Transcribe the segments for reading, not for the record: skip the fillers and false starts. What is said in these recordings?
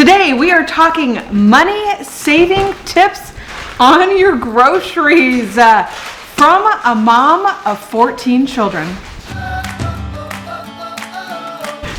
Today we are talking money saving tips on your groceries from a mom of 14 children.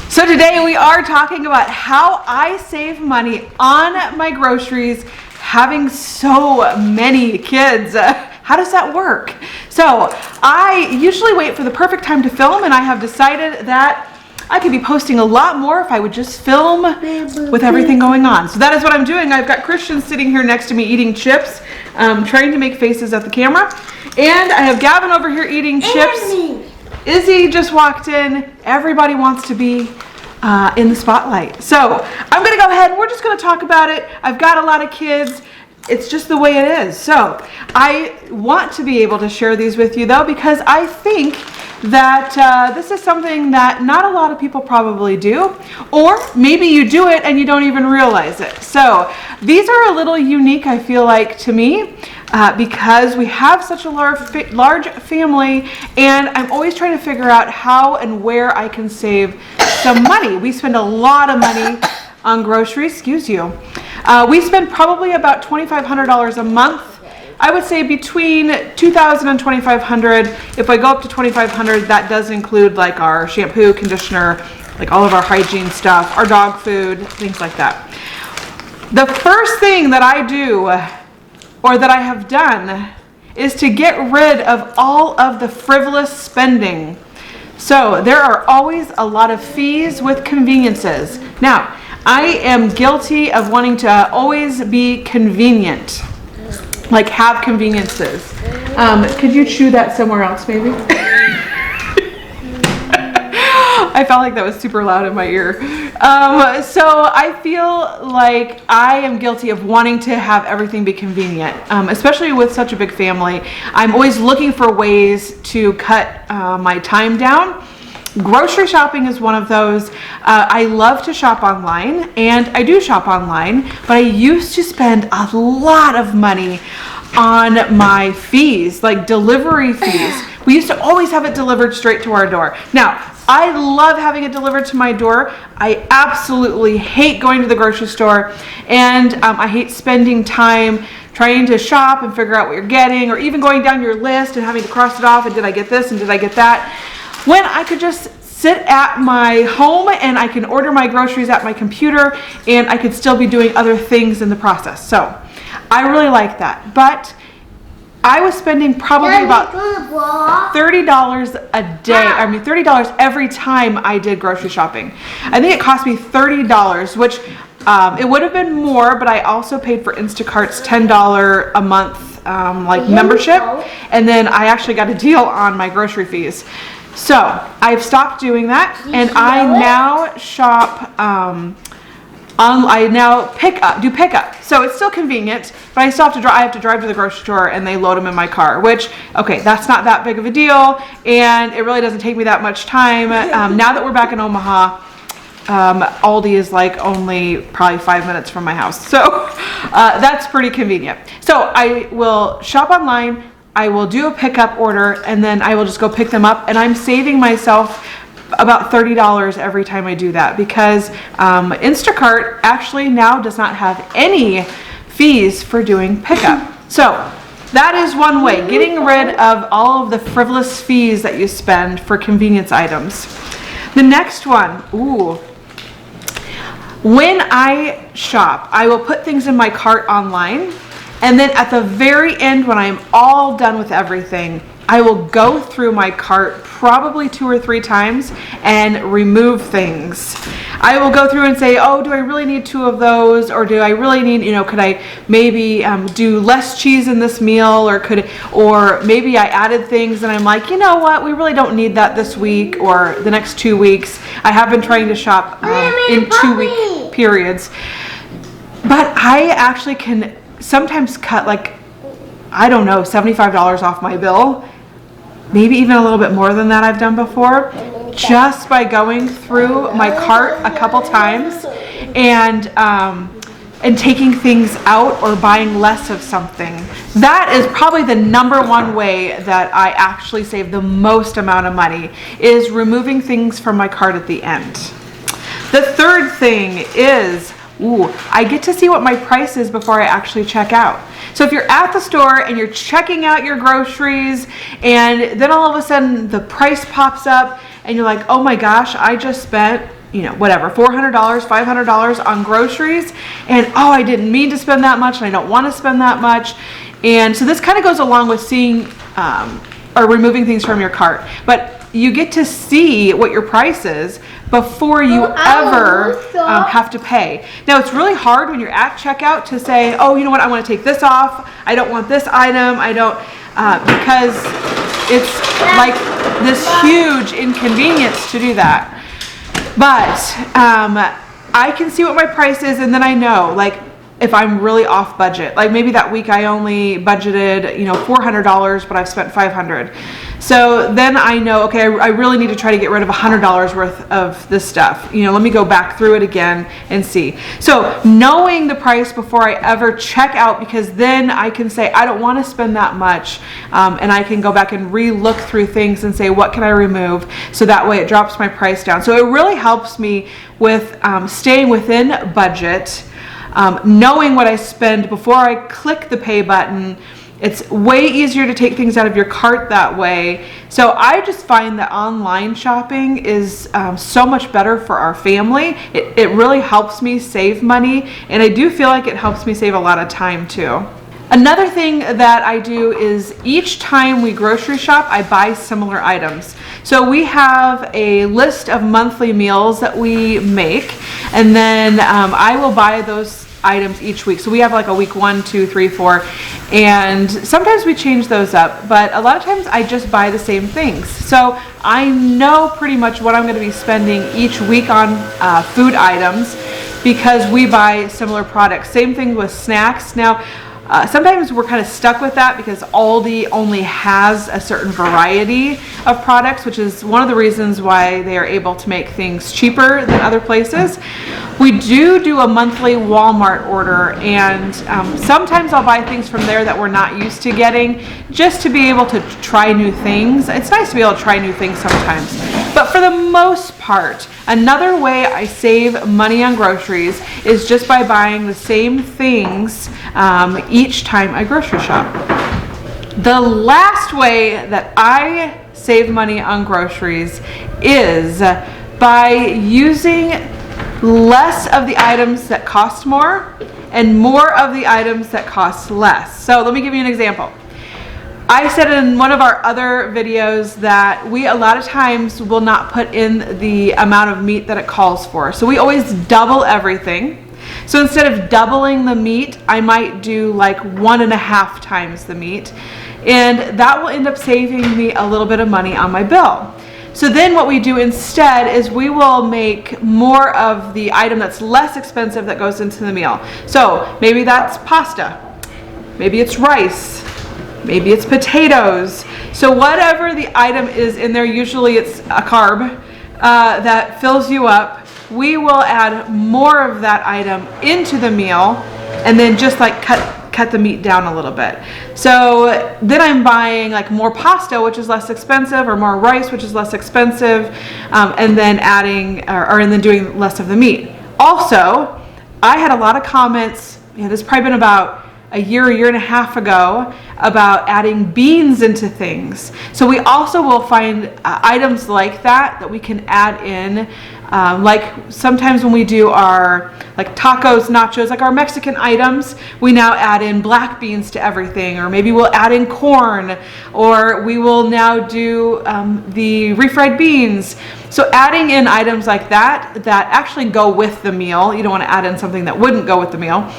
So today we are talking about how I save money on my groceries having so many kids. How does that work? So I usually wait for the perfect time to film, and I have decided that I could be posting a lot more if I would just film with everything going on. So that is what I'm doing. I've got Christian sitting here next to me eating chips, trying to make faces at the camera. And I have Gavin over here eating chips. Izzy just walked in. Everybody wants to be in the spotlight. So I'm gonna go ahead and we're just gonna talk about it. I've got a lot of kids. It's just the way it is. So I want to be able to share these with you though, because I think that this is something that not a lot of people probably do, or maybe you do it and you don't even realize it. So these are a little unique, I feel like, to me, because we have such a large family, and I'm always trying to figure out how and where I can save some money. We spend a lot of money on groceries, excuse you. We spend probably about $2,500 a month. I would say between $2,000 and $2,500. If I go up to $2,500, that does include like our shampoo, conditioner, like all of our hygiene stuff, our dog food, things like that. The first thing that I do, or that I have done, is to get rid of all of the frivolous spending. So there are always a lot of fees with conveniences. Now, I am guilty of wanting to always be convenient. Like have conveniences. Could you chew that somewhere else maybe? I felt like that was super loud in my ear. So I feel like I am guilty of wanting to have everything be convenient, especially with such a big family. I'm always looking for ways to cut my time down. Grocery shopping is one of those. I love to shop online, and I do shop online, but I used to spend a lot of money on my fees, like delivery fees. We used to always have it delivered straight to our door. Now, I love having it delivered to my door. I absolutely hate going to the grocery store, and I hate spending time trying to shop and figure out what you're getting, or even going down your list and having to cross it off, and did I get this and did I get that? When I could just sit at my home and I can order my groceries at my computer, and I could still be doing other things in the process. So I really like that. But I was spending probably about $30 a day. I mean, $30 every time I did grocery shopping. I think it cost me $30, which it would have been more, but I also paid for Instacart's $10 a month membership. And then I actually got a deal on my grocery fees. So I've stopped doing that, and I now shop I now do pickup. So it's still convenient, but I still have to drive. I have to drive to the grocery store, and they load them in my car. Which, okay, that's not that big of a deal, and it really doesn't take me that much time. Now that we're back in Omaha, Aldi is like only probably 5 minutes from my house, so that's pretty convenient. So I will shop online. I will do a pickup order, and then I will just go pick them up, and I'm saving myself about $30 every time I do that, because Instacart actually now does not have any fees for doing pickup. So that is one way, getting rid of all of the frivolous fees that you spend for convenience items. The next one, when I shop, I will put things in my cart online, and then at the very end, when I'm all done with everything, I will go through my cart probably 2 or 3 times and remove things. I will go through and say, oh, do I really need 2 of those? Or do I really need, could I maybe do less cheese in this meal? Or maybe I added things and I'm like, you know what? We really don't need that this week or the next 2 weeks. I have been trying to shop in 2-week periods. But I actually can sometimes cut I don't know, $75 off my bill. Maybe even a little bit more than that I've done before, just by going through my cart a couple times and taking things out or buying less of something. That is probably the #1 way that I actually save the most amount of money, is removing things from my cart at the end. The third thing is ooh, I get to see what my price is before I actually check out. So if you're at the store and you're checking out your groceries and then all of a sudden the price pops up and you're like, oh my gosh, I just spent, you know, whatever, $400, $500 on groceries, and oh, I didn't mean to spend that much and I don't want to spend that much. And so this kind of goes along with seeing or removing things from your cart, but you get to see what your price is before you ever have to pay. Now it's really hard when you're at checkout to say, oh, you know what, I want to take this off, I don't want this item, I don't, because it's like this huge inconvenience to do that. But I can see what my price is, and then I know, like, if I'm really off budget, like maybe that week I only budgeted, you know, $400, but I've spent $500. So then I know, okay, I really need to try to get rid of $100 worth of this stuff. You know, let me go back through it again and see. So knowing the price before I ever check out, because then I can say, I don't want to spend that much. And I can go back and re-look through things and say, what can I remove? So that way it drops my price down. So it really helps me with staying within budget. Knowing what I spend before I click the pay button. It's way easier to take things out of your cart that way. So I just find that online shopping is so much better for our family. It really helps me save money, and I do feel like it helps me save a lot of time too. Another thing that I do is each time we grocery shop, I buy similar items. So we have a list of monthly meals that we make, and then I will buy those items each week. So we have like a week 1, 2, 3, 4, and sometimes we change those up, but a lot of times I just buy the same things. So I know pretty much what I'm going to be spending each week on food items because we buy similar products. Same thing with snacks. Now, sometimes we're kind of stuck with that because Aldi only has a certain variety of products, which is one of the reasons why they are able to make things cheaper than other places. We do a monthly Walmart order, and sometimes I'll buy things from there that we're not used to getting just to be able to try new things. It's nice to be able to try new things sometimes. But for the most part, another way I save money on groceries is just by buying the same things each time I grocery shop. The last way that I save money on groceries is by using less of the items that cost more and more of the items that cost less. So let me give you an example. I said in one of our other videos that we a lot of times will not put in the amount of meat that it calls for. So we always double everything. So instead of doubling the meat, I might do like 1.5 times the meat. And that will end up saving me a little bit of money on my bill. So then what we do instead is we will make more of the item that's less expensive that goes into the meal. So maybe that's pasta, maybe it's rice, maybe it's potatoes. So whatever the item is in there, usually it's a carb that fills you up, we will add more of that item into the meal and then just like cut the meat down a little bit. So then I'm buying like more pasta, which is less expensive, or more rice, which is less expensive, and then adding and then doing less of the meat. Also, I had a lot of comments, this has probably been about a year and a half ago, about adding beans into things. So we also will find items like that we can add in. Like sometimes when we do our like tacos, nachos, like our Mexican items, we now add in black beans to everything, or maybe we'll add in corn, or we will now do the refried beans. So adding in items like that actually go with the meal. You don't want to add in something that wouldn't go with the meal.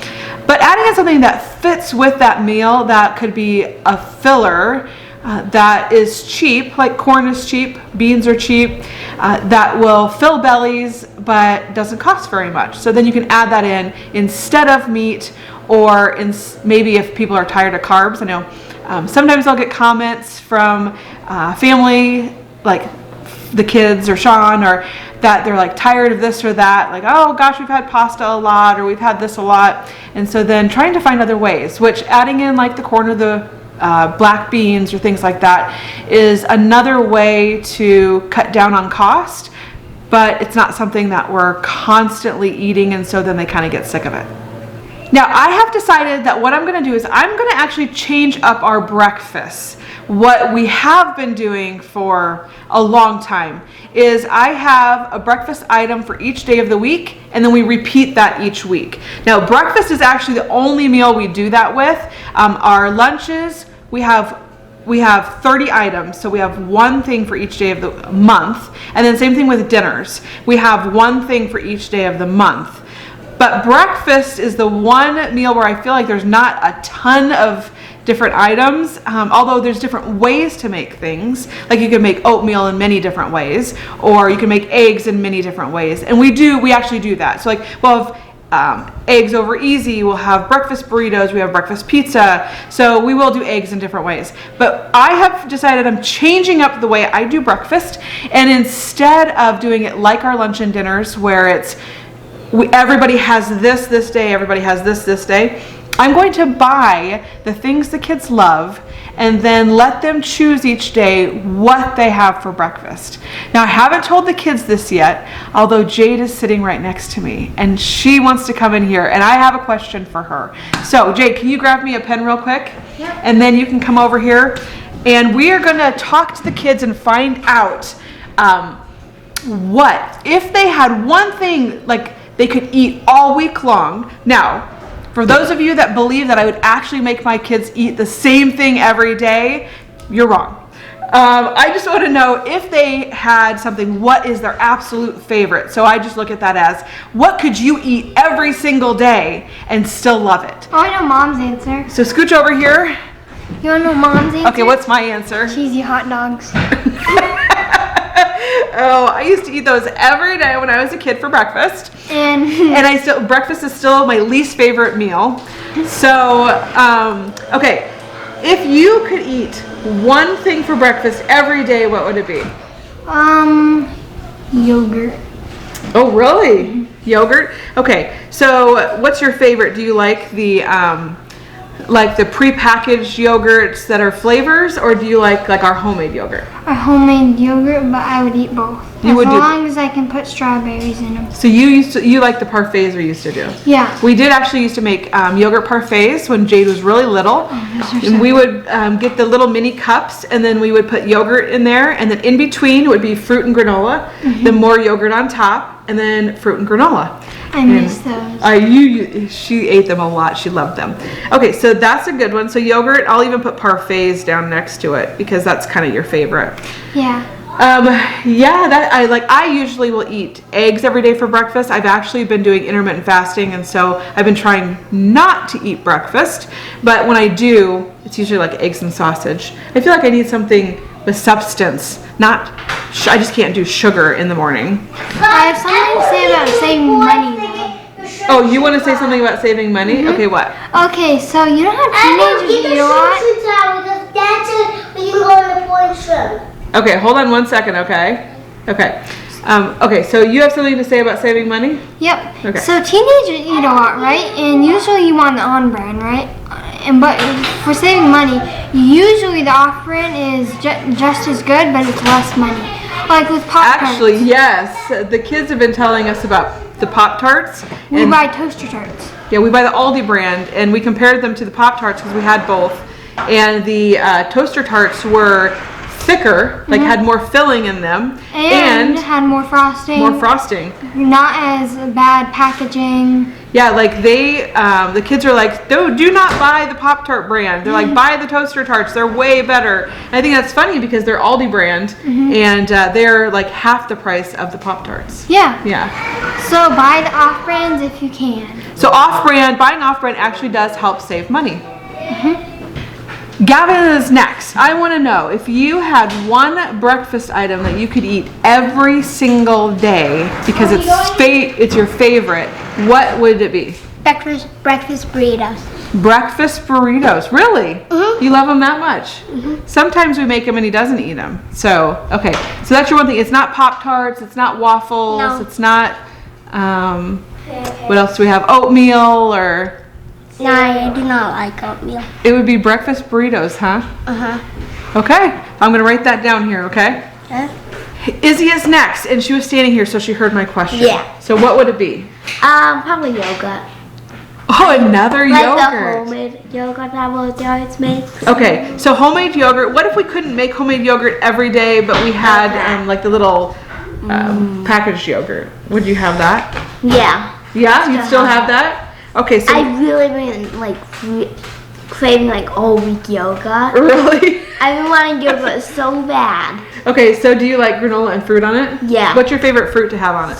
But adding in something that fits with that meal, that could be a filler, that is cheap, like corn is cheap, beans are cheap, that will fill bellies but doesn't cost very much. So then you can add that in instead of meat, or maybe if people are tired of carbs. I know sometimes I'll get comments from family, like the kids or Sean, or that they're like tired of this or that, like, oh gosh, we've had pasta a lot, or we've had this a lot. And so then trying to find other ways, which adding in like the corn or the black beans or things like that is another way to cut down on cost, but it's not something that we're constantly eating, and so then they kind of get sick of it. Now, I have decided that what I'm going to do is I'm going to actually change up our breakfast. What we have been doing for a long time is I have a breakfast item for each day of the week, and then we repeat that each week. Now, breakfast is actually the only meal we do that with. Our lunches, we have 30 items, so we have one thing for each day of the month, and then same thing with dinners. We have one thing for each day of the month. But breakfast is the one meal where I feel like there's not a ton of different items, although there's different ways to make things. Like you can make oatmeal in many different ways, or you can make eggs in many different ways. And we actually do that. So like we'll have eggs over easy, we'll have breakfast burritos, we have breakfast pizza. So we will do eggs in different ways. But I have decided I'm changing up the way I do breakfast, and instead of doing it like our lunch and dinners where it's everybody has this day, everybody has this day, I'm going to buy the things the kids love and then let them choose each day what they have for breakfast. Now, I haven't told the kids this yet, although Jade is sitting right next to me and she wants to come in here, and I have a question for her. So, Jade, can you grab me a pen real quick? Yep. And then you can come over here, and we are going to talk to the kids and find out what, if they had one thing like they could eat all week long. Now, for those of you that believe that I would actually make my kids eat the same thing every day, you're wrong. I just want to know if they had something, what is their absolute favorite? So I just look at that as, what could you eat every single day and still love it? Oh, I know Mom's answer. So scooch over here. You want to know Mom's answer? Okay, what's my answer? Cheesy hot dogs. Oh, I used to eat those every day when I was a kid for breakfast. And breakfast is still my least favorite meal. So, okay, if you could eat one thing for breakfast every day, what would it be? Yogurt. Oh, really? Yogurt? Okay, so what's your favorite? Do you like the prepackaged yogurts that are flavors, or do you like our homemade yogurt? A homemade yogurt, but I would eat both. You would as long as I can put strawberries in them. So you like the parfaits we used to do? Yeah. We did actually used to make yogurt parfaits when Jade was really little. And we would get the little mini cups, and then we would put yogurt in there, and then in between would be fruit and granola, then more yogurt on top, and then fruit and granola. I miss those. She ate them a lot. She loved them. Okay, so that's a good one. So yogurt, I'll even put parfaits down next to it because that's kind of your favorite. Yeah. I usually will eat eggs every day for breakfast. I've actually been doing intermittent fasting, and so I've been trying not to eat breakfast. But when I do, it's usually like eggs and sausage. I feel like I need something with substance. I just can't do sugar in the morning. I have something to say about saving money though. Oh, you want to say something about saving money? Mm-hmm. Okay, what? Okay, so you know how teenagers eat a lot? We can go on the point trip. Okay, hold on 1 second, okay? Okay. Okay, so you have something to say about saving money? Yep. Okay. So teenagers eat a lot, right? And usually you want the on-brand, right? But for saving money, usually the off-brand is just as good, but it's less money. Like with Pop-Tarts. Actually, yes. The kids have been telling us about the Pop-Tarts. We buy Toaster Tarts. Yeah, we buy the Aldi brand, and we compared them to the Pop-Tarts because we had both. And the Toaster Tarts were thicker, like had more filling in them, and had more frosting. Not as bad packaging. Yeah, like the kids are like, do not buy the Pop-Tart brand. They're like, buy the Toaster Tarts. They're way better. And I think that's funny because they're Aldi brand, and they're like half the price of the Pop-Tarts. Yeah. Yeah. So buy the off-brands if you can. So buying off-brand actually does help save money. Gavin is next. I want to know, if you had one breakfast item that you could eat every single day because it's your favorite, what would it be? Breakfast burritos. Breakfast burritos, really? You love them that much? Sometimes we make him and he doesn't eat them. So, okay. So that's your one thing. It's not Pop-Tarts. It's not waffles. No. It's not, what else do we have? Oatmeal or... No, I do not like oatmeal. It would be breakfast burritos, huh? Okay. I'm going to write that down here, okay? Izzy is next, and she was standing here, so she heard my question. Yeah. So what would it be? Probably yogurt. Oh, another Like the yogurt. homemade yogurt that was always made. Okay, so homemade yogurt. What if we couldn't make homemade yogurt every day, but we had like the little packaged yogurt? Would you have that? Yeah. Yeah, you'd still have that? Okay, so I've really been like craving like all week yogurt. really? I've been wanting yogurt so bad. Okay, so do you like granola and fruit on it? Yeah. What's your favorite fruit to have on it?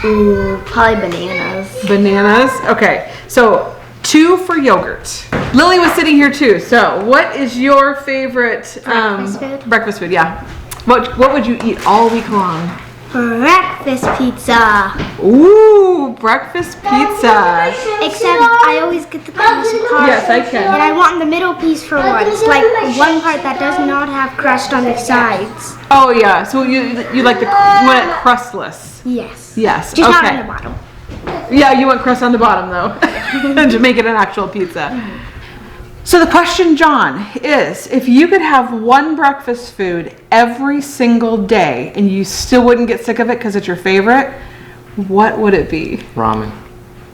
Ooh, probably bananas. Bananas. Okay, so 2 for yogurt. Lily was sitting here too. So, what is your favorite Breakfast food? Breakfast food, yeah. What would you eat all week long? Breakfast pizza. Ooh, breakfast pizza. Except I always get the crust part. Yes, I And can. I want the middle piece for once. Like one part that does not have crust on the sides. Oh yeah. So you like you want it crustless. Yes. Yes. Just not okay. on the bottom. Yeah, you want crust on the bottom though, to make it an actual pizza. So the question, John, is if you could have one breakfast food every single day and you still wouldn't get sick of it because it's your favorite, what would it be? Ramen.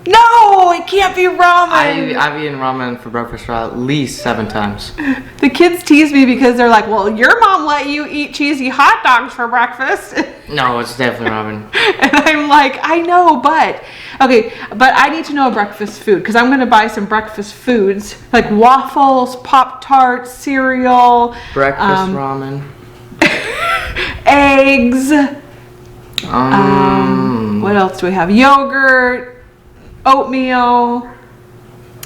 No, it can't be ramen. I've eaten ramen for breakfast for at least 7 times. The kids tease me because they're like, well, your mom let you eat cheesy hot dogs for breakfast. No, it's definitely ramen. And I'm like, I know, but I need to know a breakfast food because I'm going to buy some breakfast foods like waffles, Pop-Tarts, cereal, Breakfast ramen. eggs. What else do we have? Yogurt, oatmeal,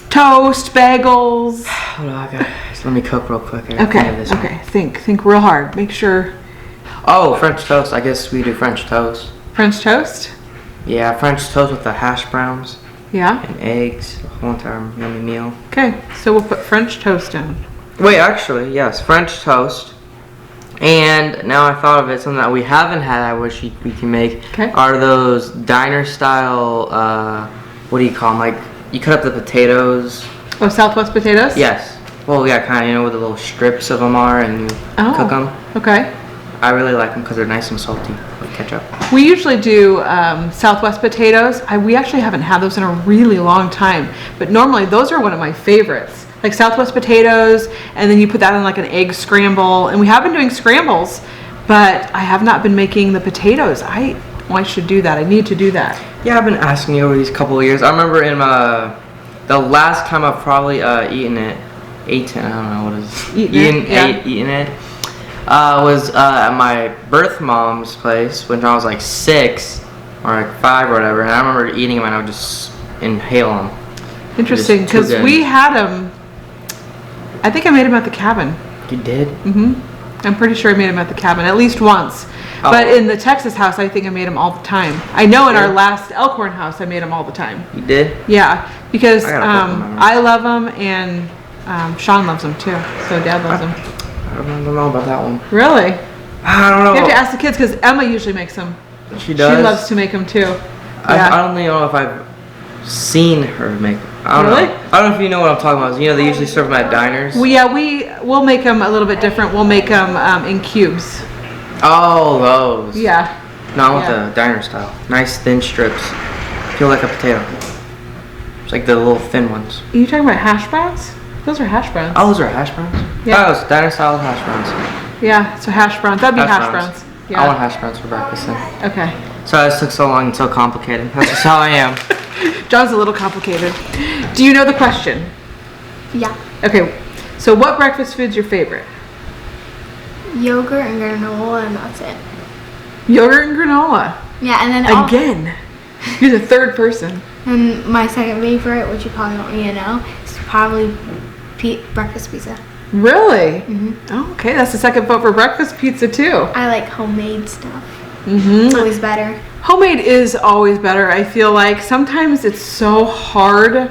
toast, bagels. Hold on, let me cook real quick. Okay. Think real hard. Make sure. Oh, French toast. I guess we do French toast. French toast. Yeah, French toast with the hash browns Yeah. and eggs. The whole entire yummy meal. Okay, so we'll put French toast down. Wait, actually, yes, French toast. And now I thought of it, something that we haven't had. I wish we can make. Okay. Are those diner style? What do you call them? Like you cut up the potatoes. Oh, Southwest potatoes. Yes. Well, yeah, kind of. You know, where the little strips of them are, and you cook them. Okay. I really like them because they're nice and salty with ketchup. We usually do Southwest potatoes. We actually haven't had those in a really long time, but normally those are one of my favorites. Like Southwest potatoes, and then you put that in like an egg scramble. And we have been doing scrambles, but I have not been making the potatoes. I should do that. I need to do that. Yeah, I've been asking you over these couple of years. I remember in the last time I've probably eaten it, I don't know what is eaten it. Was at my birth mom's place when I was like 6 or like 5 or whatever, and I remember eating them and I would just inhale them. Interesting, because we had them. I think I made them at the cabin. You did? I'm pretty sure I made them at the cabin at least once. Oh. But in the Texas house, I think I made them all the time. I know in our last Elkhorn house, I made them all the time. You did? Yeah, because I gotta put them on. I love them and Sean loves them too. So Dad loves them. I don't know about that one. Really? I don't know. You have to ask the kids because Emma usually makes them. She does? She loves to make them too. I don't even know if I've seen her make. I don't Really? know. I don't know if you know what I'm talking about. You know, they usually serve them at diners. We'll make them a little bit different. We'll make them in cubes. Oh, those. Yeah. No, I want the diner style. Nice thin strips. Feel like a potato. It's like the little thin ones. Are you talking about hash browns? Those are hash browns. Oh, those are hash browns? Yeah. Oh, it's diner style hash browns. Yeah, so hash browns. That'd be hash browns. Yeah. I want hash browns for breakfast then. Okay. Sorry, this took so long and so complicated. That's just how I am. John's a little complicated. Do you know the question? Yeah. Okay, so what breakfast food's your favorite? Yogurt and granola, and that's it. Yogurt and granola. Yeah, and then Again. You're the third person. And my second favorite, which you probably don't really know, is probably breakfast pizza. Really? Oh, okay, that's the second vote for breakfast pizza too. I like homemade stuff. It's always better. Homemade is always better. I feel like sometimes it's so hard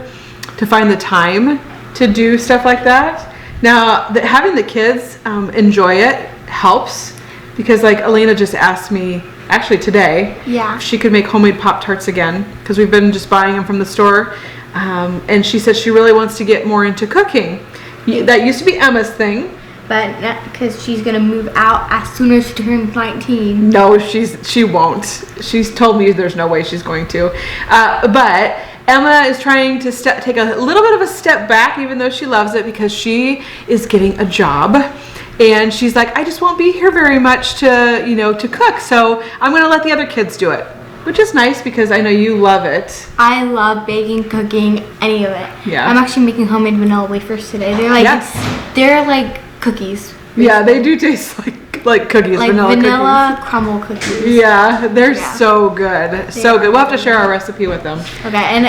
to find the time to do stuff like that. Now, having the kids enjoy it helps because like Elena just asked me actually today if she could make homemade Pop-Tarts again because we've been just buying them from the store. And she said she really wants to get more into cooking. That used to be Emma's thing, but because she's gonna move out as soon as she turns 19. No, she won't. She's told me there's no way she's going to. But Emma is trying to take a little bit of a step back, even though she loves it, because she is getting a job. And she's like, I just won't be here very much to cook. So I'm going to let the other kids do it, which is nice because I know you love it. I love baking, cooking, any of it. Yeah. I'm actually making homemade vanilla wafers today. They're like cookies. Yeah, they do taste like cookies, Like vanilla vanilla crumble cookies. cookies. Yeah, they're so good. So good. We'll have to share our recipe with them. Okay, and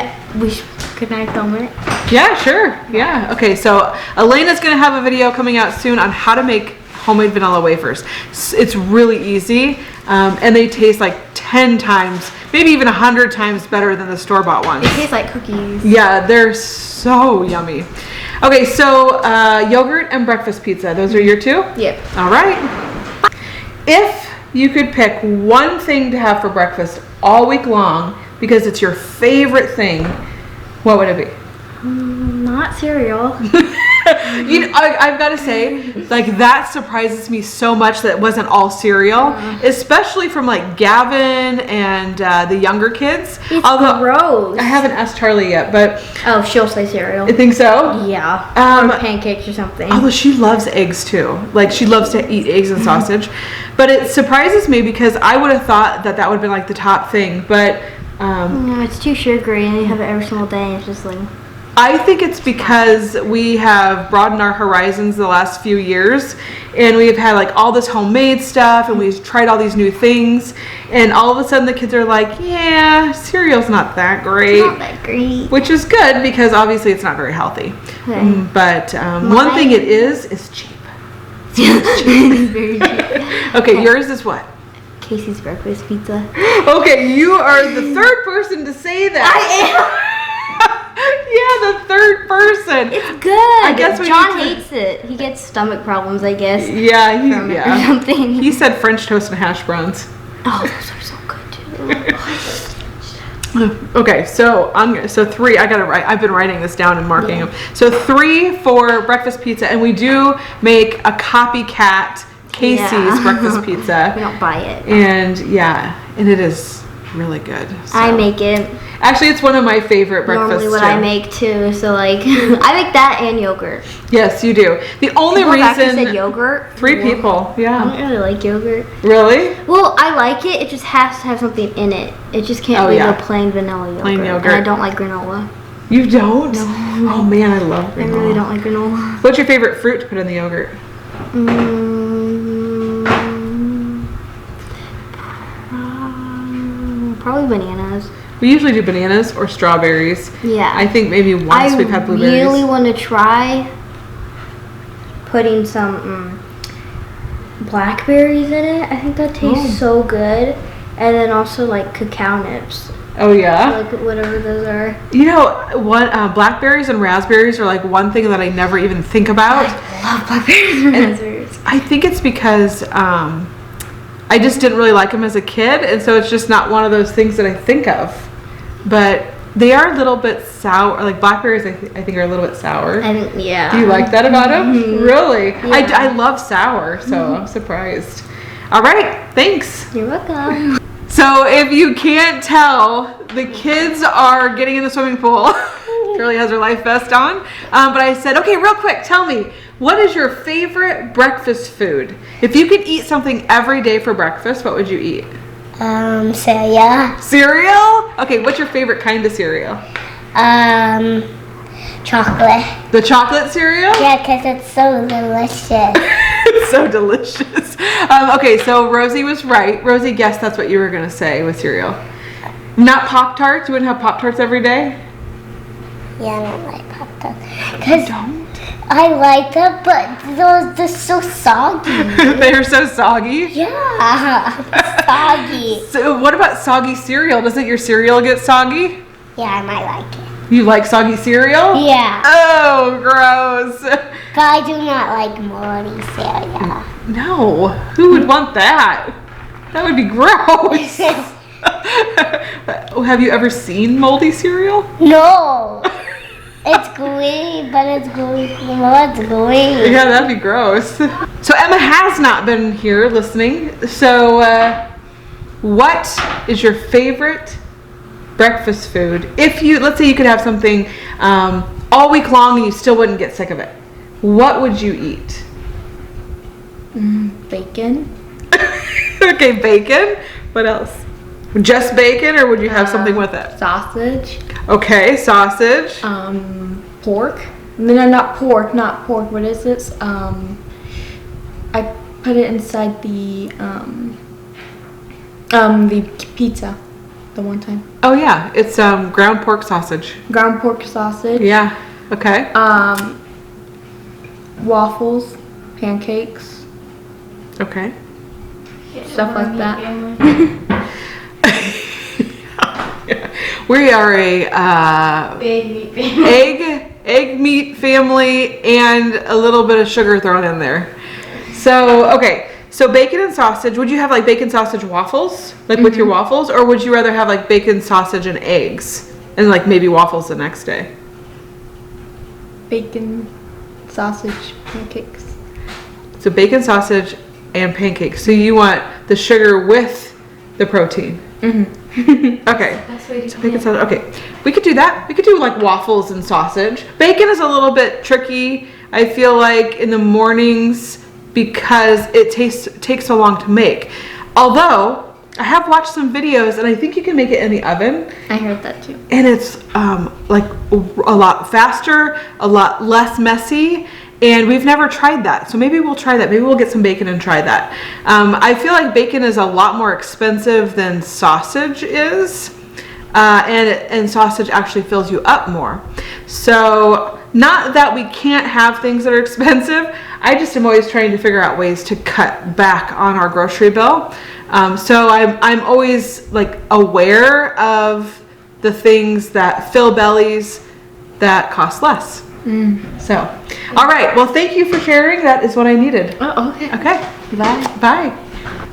could I film it? Yeah, sure. Yeah. Okay, so Elena's going to have a video coming out soon on how to make homemade vanilla wafers. It's really easy, and they taste like 10 times, maybe even 100 times better than the store-bought ones. It tastes like cookies. Yeah, they're so yummy. Okay, so yogurt and breakfast pizza. Those are your two? Yep. All right. If you could pick one thing to have for breakfast all week long because it's your favorite thing, what would it be? Not cereal. I've got to say, like, that surprises me so much that it wasn't all cereal, especially from like Gavin and the younger kids. It's gross. I haven't asked Charlie yet, but Oh, she'll say cereal. I think so. Yeah. Or pancakes or something. Although she loves eggs too. Like, she loves to eat eggs and sausage. But it surprises me because I would have thought that would have been like the top thing. But no, it's too sugary and you have it every single day and it's just like... I think it's because we have broadened our horizons the last few years, and we've had like all this homemade stuff, and we've tried all these new things, and all of a sudden the kids are like, yeah, cereal's not that great. Not that great. Which is good because obviously it's not very healthy. Okay. But one thing it is cheap. Very cheap. Okay, yours is what? Casey's breakfast pizza. Okay, you are the third person to say that. Yeah, the third person. It's good. I guess John hates it. He gets stomach problems, I guess. Yeah, From it or something. He said French toast and hash browns. Oh, those are so good too. Okay, so three. I gotta write. I've been writing this down and marking them. So 3 for breakfast pizza, and we do make a copycat Casey's breakfast pizza. We don't buy it. And and it is really good. So. I make it. Actually, it's one of my favorite breakfasts. Normally what I make too. So like, I make that and yogurt. Yes, you do. The only People have reason actually said yogurt. 3 people. I Yeah. don't really like yogurt. Really? Well, I like it. It just has to have something in it. It just can't be a plain vanilla yogurt. Plain yogurt. And I don't like granola. You don't? No. Oh man, I love granola. I really don't like granola. What's your favorite fruit to put in the yogurt? Probably bananas. We usually do bananas or strawberries. Yeah. I think maybe once we've had blueberries. I really want to try putting some blackberries in it. I think that tastes so good. And then also like cacao nibs. Oh yeah? Like whatever those are. You know, blackberries and raspberries are like one thing that I never even think about. I love blackberries and raspberries. I think it's because I just didn't really like them as a kid, and so it's just not one of those things that I think of. But they are a little bit sour. Like blackberries, I think are a little bit sour. I think, yeah. Do you like that about them? Really? Yeah. I love sour, so I'm surprised. All right, thanks. You're welcome. So if you can't tell, the kids are getting in the swimming pool. Shirley has her life vest on. But I said, okay, real quick, tell me, what is your favorite breakfast food? If you could eat something every day for breakfast, what would you eat? Cereal. Cereal? Okay, what's your favorite kind of cereal? Chocolate. The chocolate cereal? Yeah, because it's so delicious. It's so delicious. Okay, so Rosie was right. Rosie guessed that's what you were going to say with cereal. Not Pop-Tarts? You wouldn't have Pop-Tarts every day? Yeah, I don't like Pop-Tarts. Because I like them, but they're so soggy. They're so soggy? Yeah, soggy. So what about soggy cereal? Doesn't your cereal get soggy? Yeah, I might like it. You like soggy cereal? Yeah. Oh, gross. But I do not like moldy cereal. No, who would want that? That would be gross. Have you ever seen moldy cereal? No. It's gooey, but it's gooey. Well, it's gooey. Yeah, that'd be gross. So Emma has not been here listening. So what is your favorite breakfast food? If you, let's say you could have something all week long and you still wouldn't get sick of it, what would you eat? Bacon. Okay, bacon. What else? Just bacon, or would you have something with it? Sausage. Okay, sausage. Pork. No, not pork. What is this? I put it inside the pizza the one time. Oh yeah, it's ground pork sausage. Ground pork sausage. Yeah. Okay. Waffles, pancakes, Okay. stuff like that. We are a Big meat family. egg meat family and a little bit of sugar thrown in there. So okay, so bacon and sausage. Would you have like bacon sausage waffles, like with your waffles, or would you rather have like bacon sausage and eggs and like maybe waffles the next day? Bacon, sausage, pancakes. So bacon sausage and pancakes. So you want the sugar with the protein. Okay. So bacon sausage. Okay, we could do that. We could do like waffles and sausage. Bacon is a little bit tricky, I feel like, in the mornings because it takes so long to make. Although I have watched some videos and I think you can make it in the oven. I heard that too. And it's like a lot faster, a lot less messy. And we've never tried that. So maybe we'll try that. Maybe we'll get some bacon and try that. I feel like bacon is a lot more expensive than sausage is. And sausage actually fills you up more. So not that we can't have things that are expensive. I just am always trying to figure out ways to cut back on our grocery bill. So I'm always like aware of the things that fill bellies that cost less. So, all right. Well, thank you for sharing. That is what I needed. Oh, okay. Okay. Bye. Bye.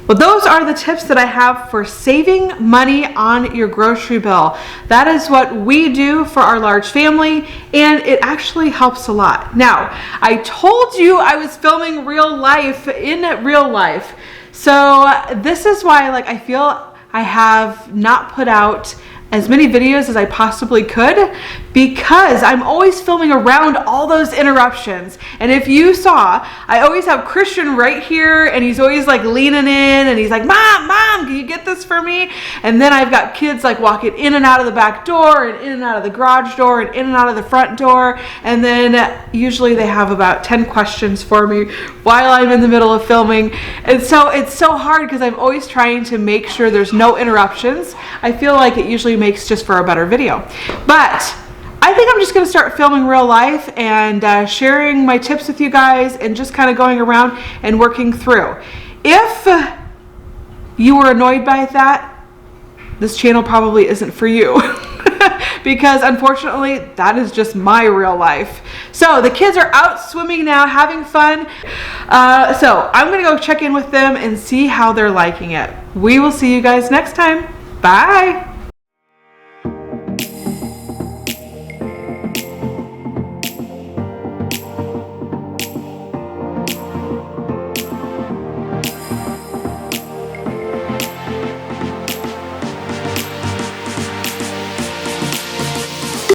Well, those are the tips that I have for saving money on your grocery bill. That is what we do for our large family, and it actually helps a lot. Now, I told you I was filming in real life. So this is why I feel I have not put out as many videos as I possibly could, because I'm always filming around all those interruptions. And if you saw, I always have Christian right here, and he's always leaning in, and he's like, Mom, can you get this for me? And then I've got kids walking in and out of the back door, and in and out of the garage door, and in and out of the front door. And then usually they have about 10 questions for me while I'm in the middle of filming. And so it's so hard because I'm always trying to make sure there's no interruptions. I feel like it usually makes just for a better video. But I think I'm just going to start filming real life and sharing my tips with you guys and just kind of going around and working through. If you were annoyed by that, this channel probably isn't for you. Because unfortunately, that is just my real life. So the kids are out swimming now, having fun. So I'm going to go check in with them and see how they're liking it. We will see you guys next time. Bye.